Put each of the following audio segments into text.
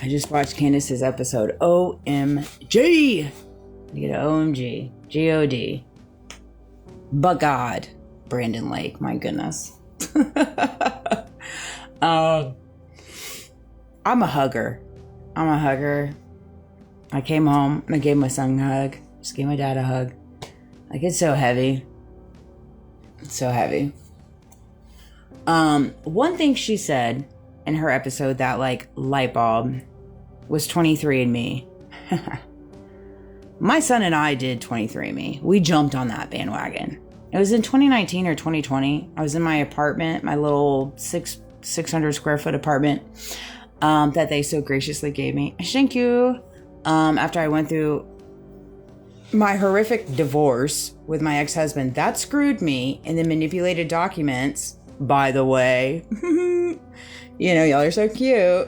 I just watched Candace's episode. OMG. You get OMG. God. But God. Brandon Lake. My goodness. I'm a hugger. I came home and I gave my son a hug. Just gave my dad a hug. Like, it's so heavy. It's so heavy. One thing she said in her episode that, like, light bulb was 23andMe. My son and I did 23andMe. We jumped on that bandwagon. It was in 2019 or 2020. I was in my apartment, my little 600 square foot apartment that they so graciously gave me. Thank you. After I went through my horrific divorce with my ex-husband, that screwed me in the manipulated documents, by the way. You know, y'all are so cute.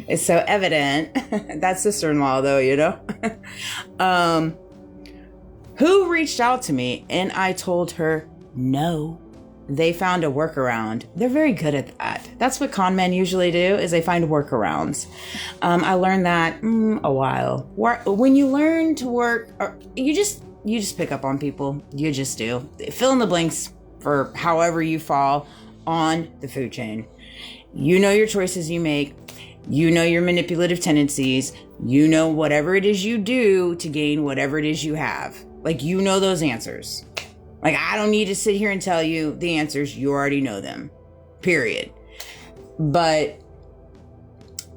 It's so evident. That's sister-in-law, though, you know. Who reached out to me, and I told her no. They found a workaround. They're very good at that. That's what con men usually do, is they find workarounds. I learned that a while. When you learn to work, you just pick up on people. You just do. Fill in the blanks for however you fall on the food chain. You know your choices you make. You know your manipulative tendencies. You know whatever it is you do to gain whatever it is you have. Like, you know those answers. Like, I don't need to sit here and tell you the answers. You already know them. Period. But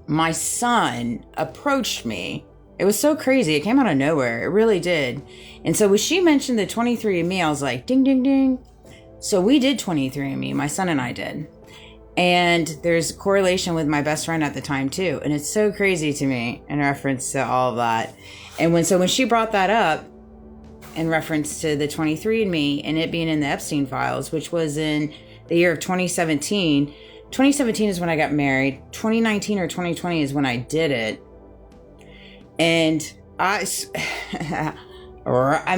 my son approached me. It was so crazy. It came out of nowhere. It really did. And so when she mentioned the 23andMe, I was like, ding, ding, ding. So we did 23andMe. My son and I did. And there's a correlation with my best friend at the time, too. And it's so crazy to me in reference to all of that. And when she brought that up, in reference to the 23andMe and it being in the Epstein files, which was in the year of 2017. 2017 is when I got married. 2019 or 2020 is when I did it. And I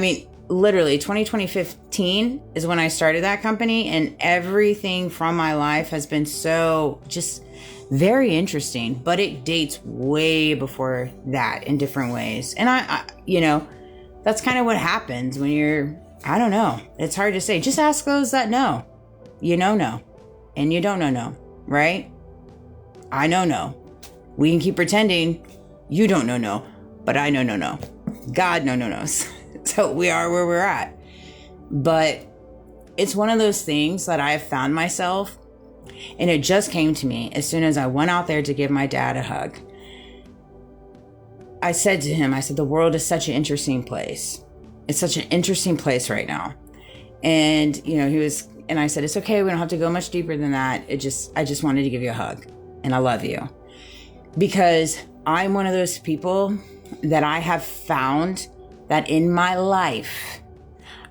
mean, literally 2015 is when I started that company, and everything from my life has been so just very interesting, but it dates way before that in different ways. And I you know, that's kind of what happens when you're, I don't know. It's hard to say. Just ask those that know. You know, no. And you don't know, no. Right? I know, no. We can keep pretending you don't know, no. But I know, no, no. God, no, knows. So we are where we're at. But it's one of those things that I've found myself, and it just came to me as soon as I went out there to give my dad a hug. I said to him, the world is such an interesting place. It's such an interesting place right now. And, you know, and I said, it's okay. We don't have to go much deeper than that. I just wanted to give you a hug, and I love you. Because I'm one of those people that I have found that in my life,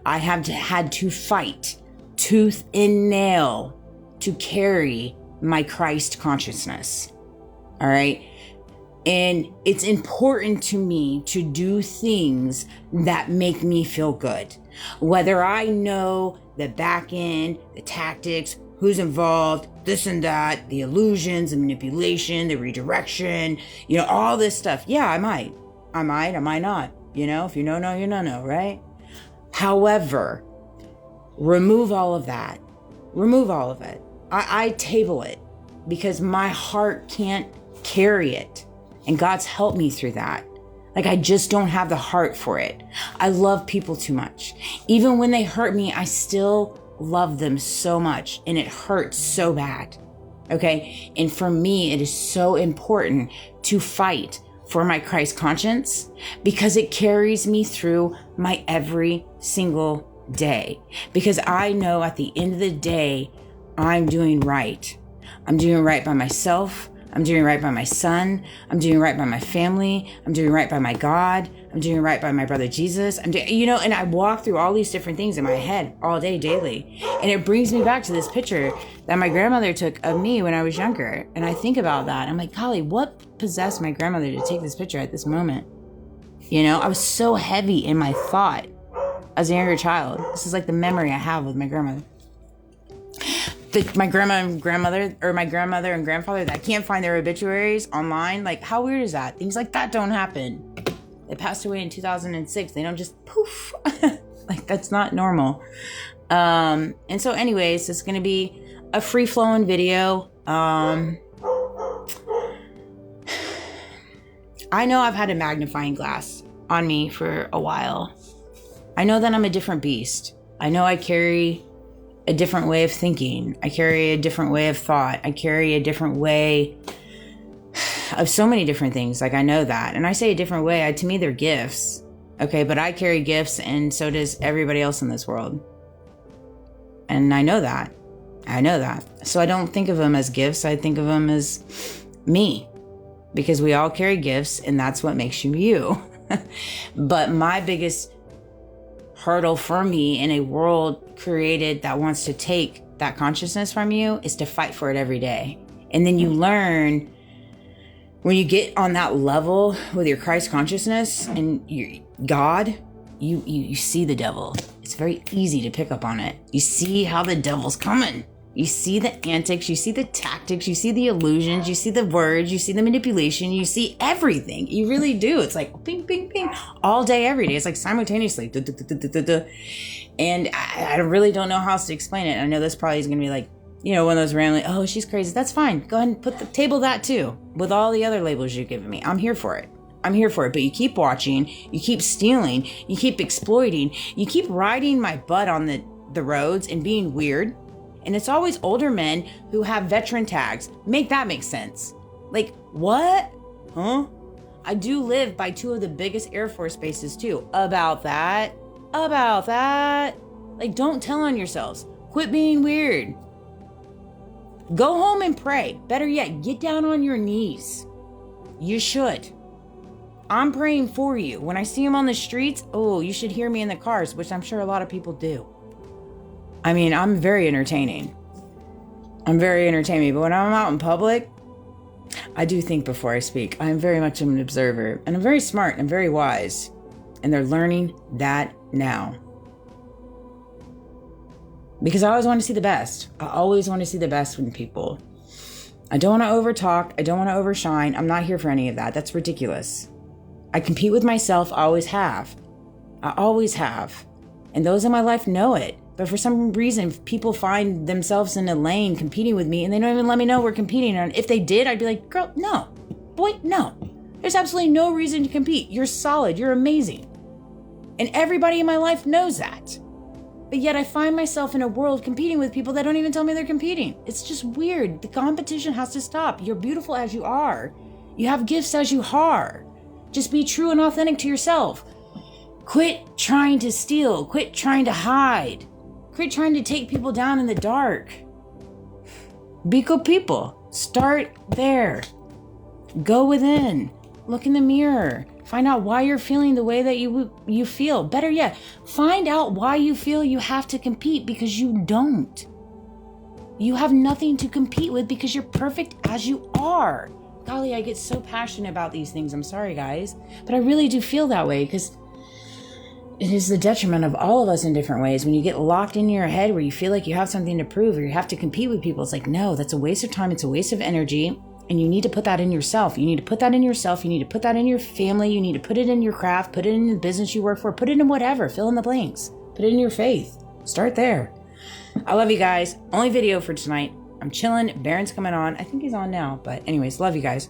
I have had to fight tooth and nail to carry my Christ consciousness. All right. And it's important to me to do things that make me feel good. Whether I know the back end, the tactics, who's involved, this and that, the illusions, the manipulation, the redirection, you know, all this stuff. Yeah, I might, I might not. You know, if you know, you know, right? However, remove all of that. Remove all of it. I table it because my heart can't carry it. And God's helped me through that. Like, I just don't have the heart for it. I love people too much. Even when they hurt me, I still love them so much, and it hurts so bad. Okay? And for me, it is so important to fight for my Christ conscience because it carries me through my every single day. Because I know at the end of the day, I'm doing right. I'm doing right by myself. I'm doing right by my son. I'm doing right by my family. I'm doing right by my God. I'm doing right by my brother Jesus. And I walk through all these different things in my head all day, daily. And it brings me back to this picture that my grandmother took of me when I was younger. And I think about that. I'm like, golly, what possessed my grandmother to take this picture at this moment? You know, I was so heavy in my thought as a younger child. This is like the memory I have with my grandmother. my grandmother and grandfather that can't find their obituaries online. Like, how weird is that? Things like that don't happen. They passed away in 2006. They don't just poof. Like, that's not normal. And so anyways, it's going to be a free-flowing video. I know I've had a magnifying glass on me for a while. I know that I'm a different beast. I know I carry a different way of thinking. I carry a different way of thought. I carry a different way of so many different things. Like, I know that. And I say a different way. To me, they're gifts. Okay, but I carry gifts, and so does everybody else in this world. And I know that. So I don't think of them as gifts. I think of them as me. Because we all carry gifts, and that's what makes you you. But my biggest hurdle for me in a world created that wants to take that consciousness from you is to fight for it every day. And then you learn, when you get on that level with your Christ consciousness and your God, you see the devil. It's very easy to pick up on it. You see how the devil's coming. You see the antics, you see the tactics, you see the illusions, you see the words, you see the manipulation, you see everything. You really do. It's like ping, ping, ping, all day, every day. It's like simultaneously. And I really don't know how else to explain it. I know this probably is going to be like, one of those random, oh, she's crazy. That's fine. Go ahead and put the table that too, with all the other labels you've given me. I'm here for it. But you keep watching, you keep stealing, you keep exploiting, you keep riding my butt on the roads and being weird. And it's always older men who have veteran tags. Make that make sense. Like, what? Huh? I do live by 2 of the biggest Air Force bases too. About that. Like, don't tell on yourselves. Quit being weird. Go home and pray. Better yet, get down on your knees. You should. I'm praying for you. When I see them on the streets, oh, you should hear me in the cars, which I'm sure a lot of people do. I mean, I'm very entertaining. But when I'm out in public, I do think before I speak. I'm very much an observer, and I'm very smart, and I'm very wise. And they're learning that now. Because I always want to see the best. I always want to see the best in people. I don't want to overtalk. I don't want to overshine. I'm not here for any of that. That's ridiculous. I compete with myself. I always have. And those in my life know it. But for some reason, people find themselves in a lane competing with me, and they don't even let me know we're competing. And if they did, I'd be like, girl, no. Boy, no. There's absolutely no reason to compete. You're solid. You're amazing. And everybody in my life knows that. But yet I find myself in a world competing with people that don't even tell me they're competing. It's just weird. The competition has to stop. You're beautiful as you are. You have gifts as you are. Just be true and authentic to yourself. Quit trying to steal. Quit trying to hide. Quit trying to take people down in the dark. Be good people. Start there. Go within. Look in the mirror. Find out why you're feeling the way that you feel. Better yet, find out why you feel you have to compete, because you don't. You have nothing to compete with because you're perfect as you are. Golly, I get so passionate about these things. I'm sorry, guys. But I really do feel that way, because it is the detriment of all of us in different ways. When you get locked in your head where you feel like you have something to prove or you have to compete with people, it's like, no, that's a waste of time. It's a waste of energy. And you need to put that in yourself. You need to put that in yourself. You need to put that in your family. You need to put it in your craft. Put it in the business you work for. Put it in whatever. Fill in the blanks. Put it in your faith. Start there. I love you guys. Only video for tonight. I'm chilling. Baron's coming on. I think he's on now. But anyways, love you guys.